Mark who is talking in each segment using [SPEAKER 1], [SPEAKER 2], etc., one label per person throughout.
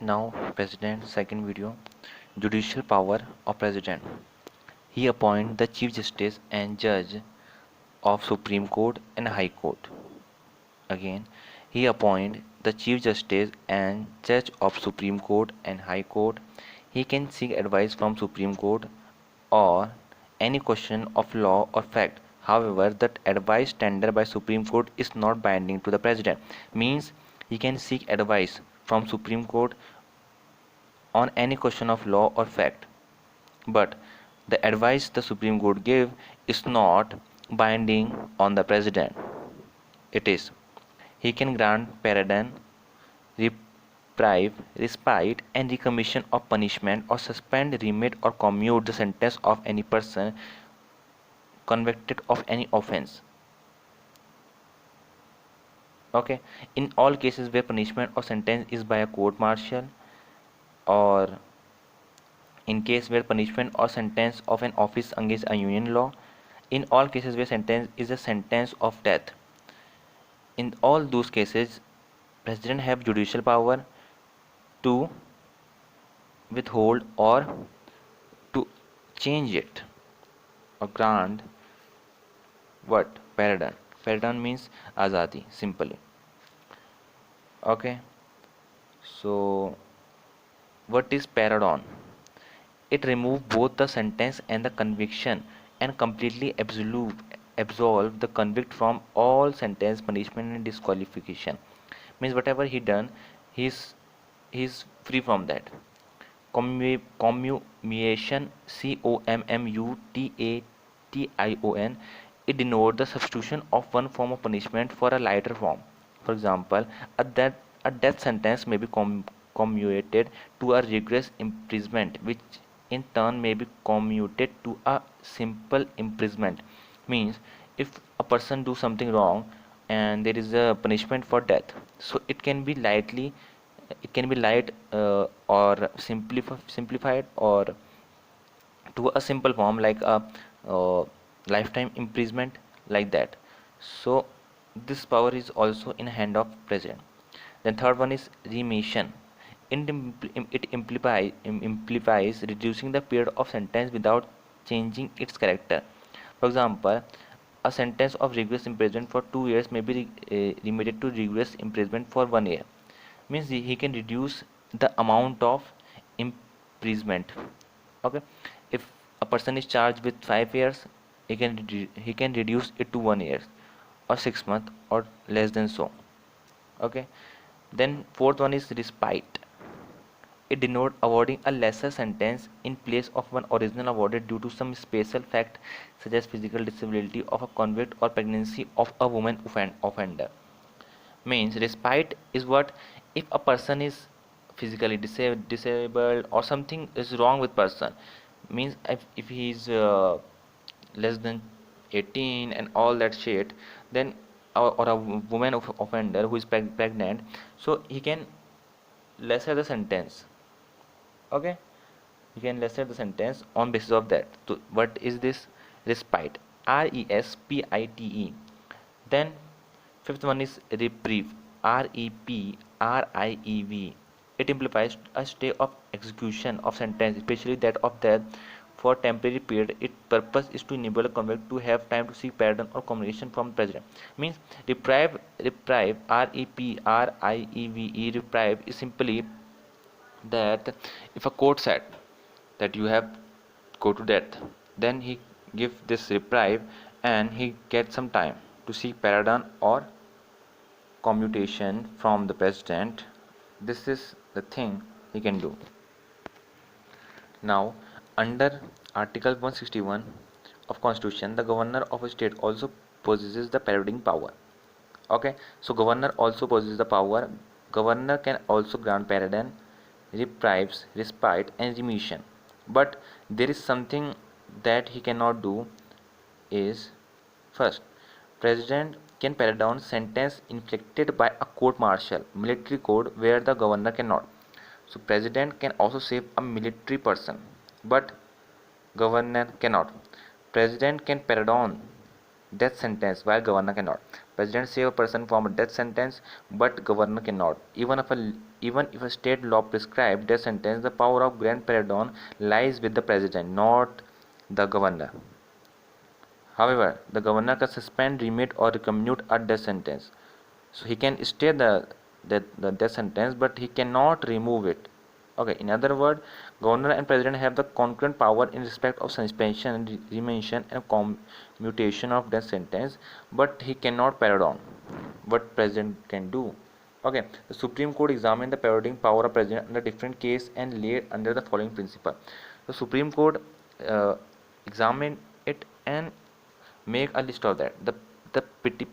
[SPEAKER 1] Now, President, second video, judicial power of President. He appoints the Chief Justice and Judge of Supreme Court and High Court. Again, he appoints the Chief Justice and Judge of Supreme Court and High Court. He can seek advice from Supreme Court or any question of law or fact. However, that advice tendered by Supreme Court is not binding to the President. Means he can seek advice from Supreme Court on any question of law or fact, but the advice the Supreme Court gave is not binding on the President. It is. He can grant pardon, reprieve, respite, and recommission of punishment, or suspend, remit, or commute the sentence of any person convicted of any offense. Okay. In all cases where punishment or sentence is by a court martial, or in case where punishment or sentence of an office against a union law, in all cases where sentence is a sentence of death. In all those cases, president have judicial power to withhold or to change it or grant what? Pardon. Pardon means azadi, simply. Okay. So what is pardon? It removes both the sentence and the conviction and completely absolve the convict from all sentence, punishment, and disqualification. Means whatever he done, he's free from that. Commutation, commutation, it denotes the substitution of one form of punishment for a lighter form. For example, a death sentence may be commuted to a rigorous imprisonment, which in turn may be commuted to a simple imprisonment. Means if a person do something wrong and there is a punishment for death, so it can be light or simplified or to a simple form like a lifetime imprisonment, like that. So this power is also in hand of president. Then third one is remission. It implies reducing the period of sentence without changing its character. For example, a sentence of rigorous imprisonment for 2 years may be remitted to rigorous imprisonment for 1 year. Means he can reduce the amount of imprisonment. Okay, if a person is charged with 5 years, he can reduce it to 1 year or 6 months or less than so. Okay. Then fourth one is respite. It denotes awarding a lesser sentence in place of one original awarded due to some special fact such as physical disability of a convict or pregnancy of a woman offender. Means respite is what? If a person is physically disabled or something is wrong with person, means if he is less than 18 and all that shit, then or a woman offender who is pregnant, so he can lesser the sentence. Okay, you can lesser the sentence on basis of that. So what is this? Respite, respite. Then fifth one is reprieve, reprieve. It implies a stay of execution of sentence, especially that of death, for temporary period. Its purpose is to enable a convict to have time to seek pardon or communication from the president. Means reprieve, reprieve is simply that if a court said that you have go to death, then he give this reprieve and he gets some time to seek pardon or commutation from the president. This is the thing he can do. Now, under Article 161 of Constitution, the governor of a state also possesses the parodying power. Okay, so governor also possesses the power. Governor can also grant pardon, reprieves, respite, and remission. But there is something that he cannot do is, first, president can pardon sentence inflicted by a court martial, military code, where the governor cannot. So president can also save a military person, but governor cannot. President can pardon death sentence while governor cannot. President save a person from a death sentence, but governor cannot. even if a state law prescribes death sentence, the power of grant pardon lies with the president, not the governor. However, the governor can suspend, remit, or commute a death sentence. So he can stay the death sentence, but he cannot remove it. Okay. In other words, governor and president have the concurrent power in respect of suspension, remission, and commutation of death sentence, but he cannot pardon. What president can do? Okay. The Supreme Court examined the pardoning power of president under different case and laid under the following principle. The Supreme Court uh, examined it and make a list of that. The the petty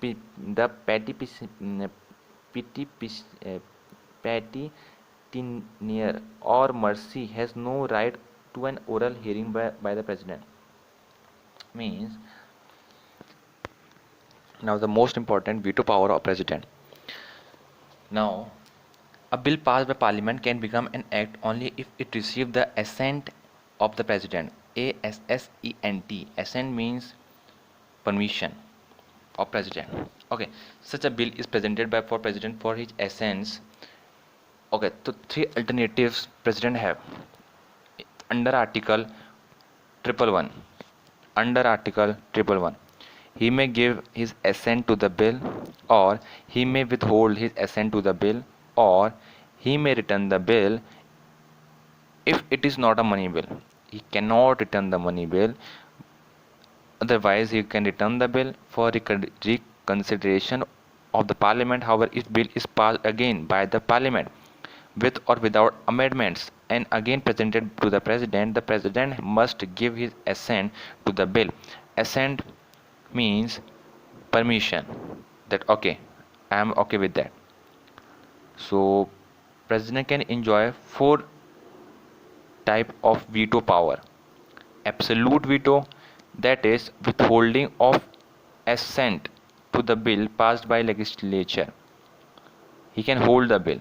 [SPEAKER 1] petitioner or mercy has no right to an oral hearing by the president. Means, now the most important, veto power of president. Now, a bill passed by parliament can become an act only if it receives the assent of the president. ASSENT. Assent means permission of president. Okay, such a bill is presented by for president for his assents. Okay, so three alternatives president have under article triple one. Under article triple one, he may give his assent to the bill, or he may withhold his assent to the bill, or he may return the bill if it is not a money bill. He cannot return the money bill. Otherwise, he can return the bill for reconsideration of the parliament. However, if bill is passed again by the parliament with or without amendments and again presented to the president must give his assent to the bill. Assent means permission, that okay, I am okay with that. So president can enjoy four type of veto power. Absolute veto, that is withholding of assent to the bill passed by legislature. He can hold the bill.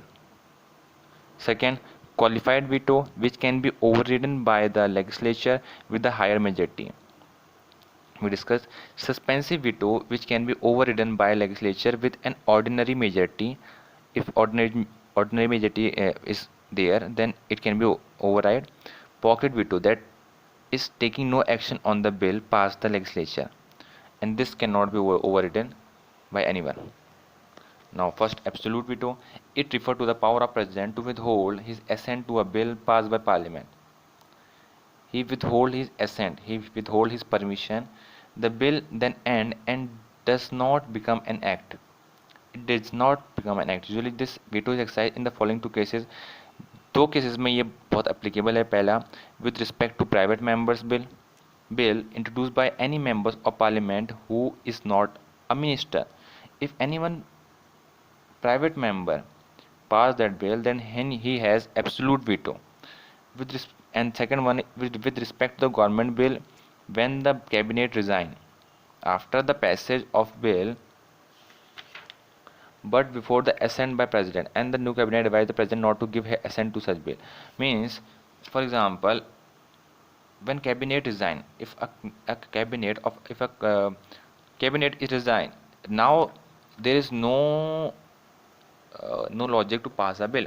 [SPEAKER 1] Second, qualified veto, which can be overridden by the legislature with a higher majority. We discussed suspensive veto, which can be overridden by legislature with an ordinary majority. If ordinary majority is there, then it can be override. Pocket veto, that is taking no action on the bill passed the legislature, and this cannot be overridden by anyone. Now, first, absolute veto. It refers to the power of president to withhold his assent to a bill passed by parliament. He withhold his assent, he withhold his permission. The bill then end and does not become an act. It does not become an act. Usually this veto is exercised in the following two cases. दो cases में ये बहुत applicable है. पहला, with respect to private members bill introduced by any members of parliament who is not a minister. If anyone private member pass that bill, then he has absolute veto. And second one, with respect to the government bill, when the cabinet resign after the passage of bill but before the assent by president, and the new cabinet advised the president not to give assent to such bill. Means, for example, when cabinet resign, if a cabinet of if a cabinet is resign, now there is no logic to pass a bill.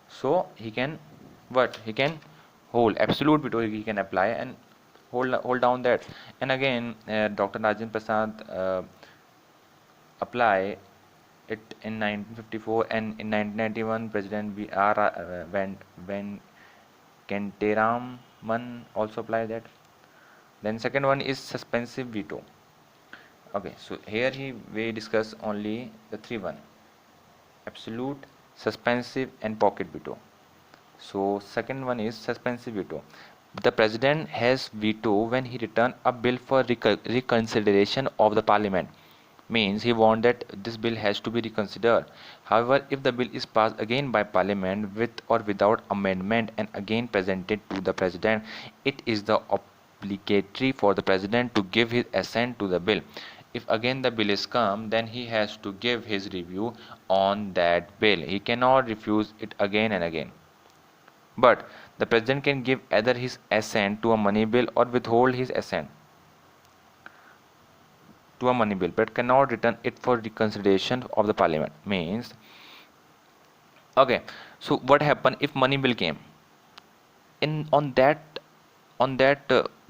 [SPEAKER 1] So he can, what he can hold absolute veto, he can apply and hold down that. And again, Dr. Rajendra Prasad apply it in 1954, and in 1991 President V.R. When Kenteraman also apply that. Then second one is suspensive veto. Okay, so here we discuss only the three one: absolute, suspensive, and pocket veto. So second one is suspensive veto. The president has veto when he return a bill for reconsideration of the parliament. Means he want that this bill has to be reconsidered. However, if the bill is passed again by parliament with or without amendment and again presented to the president, it is the obligatory for the president to give his assent to the bill. If again the bill is come, then he has to give his review on that bill. He cannot refuse it again and again. But the president can give either his assent to a money bill or withhold his assent to a money bill, but cannot return it for reconsideration of the parliament. Means, okay, So what happened if money bill came in on that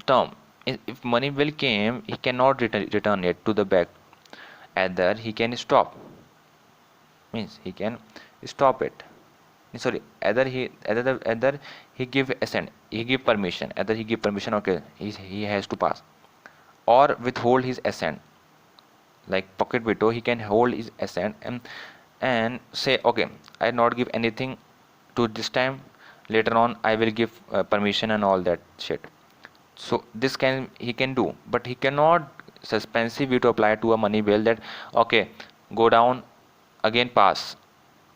[SPEAKER 1] term? If money bill came, he cannot return it to the back. Either he can stop, means he can stop it. Sorry, either he give assent, he give permission, either he give permission, okay, he has to pass, or withhold his assent. Like pocket veto, he can hold his assent and say, okay, I not give anything to this time, later on I will give permission and all that shit. So this can he can do, but he cannot suspensive veto apply to a money bill that, okay, go down, again pass,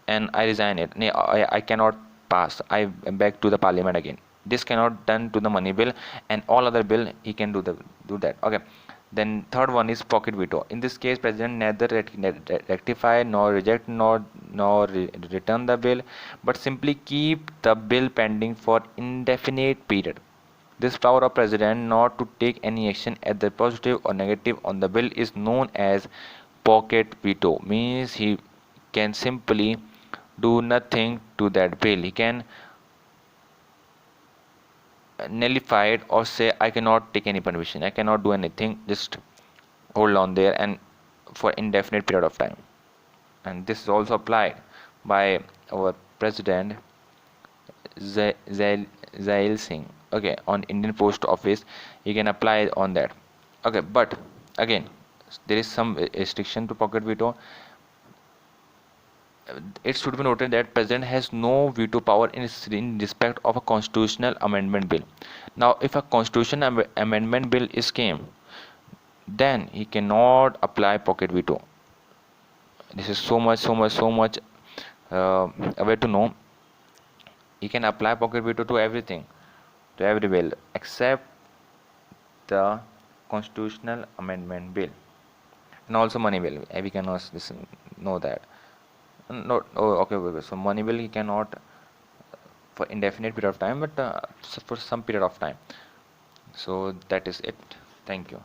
[SPEAKER 1] and I resign it. I cannot pass, I am back to the parliament again. This cannot done to the money bill, and all other bill he can do that. Okay. Then third one is pocket veto. In this case, president neither rectify nor reject nor return the bill, but simply keep the bill pending for indefinite period. This power of president not to take any action either positive or negative on the bill is known as pocket veto. Means he can simply do nothing to that bill. He can nullify it or say, I cannot take any permission, I cannot do anything, just hold on there and for indefinite period of time. And this is also applied by our president Zail Singh. Okay, on Indian Post Office, he can apply on that. Okay, but again, there is some restriction to pocket veto. It should be noted that president has no veto power in respect of a constitutional amendment bill. Now, if a constitutional amendment bill is came, then he cannot apply pocket veto. This is so much aware to know. He can apply pocket veto to everything, to every bill except the constitutional amendment bill, and also money bill. We can also know that. No, oh, okay. So money bill he cannot for indefinite period of time, but for some period of time. So that is it. Thank you.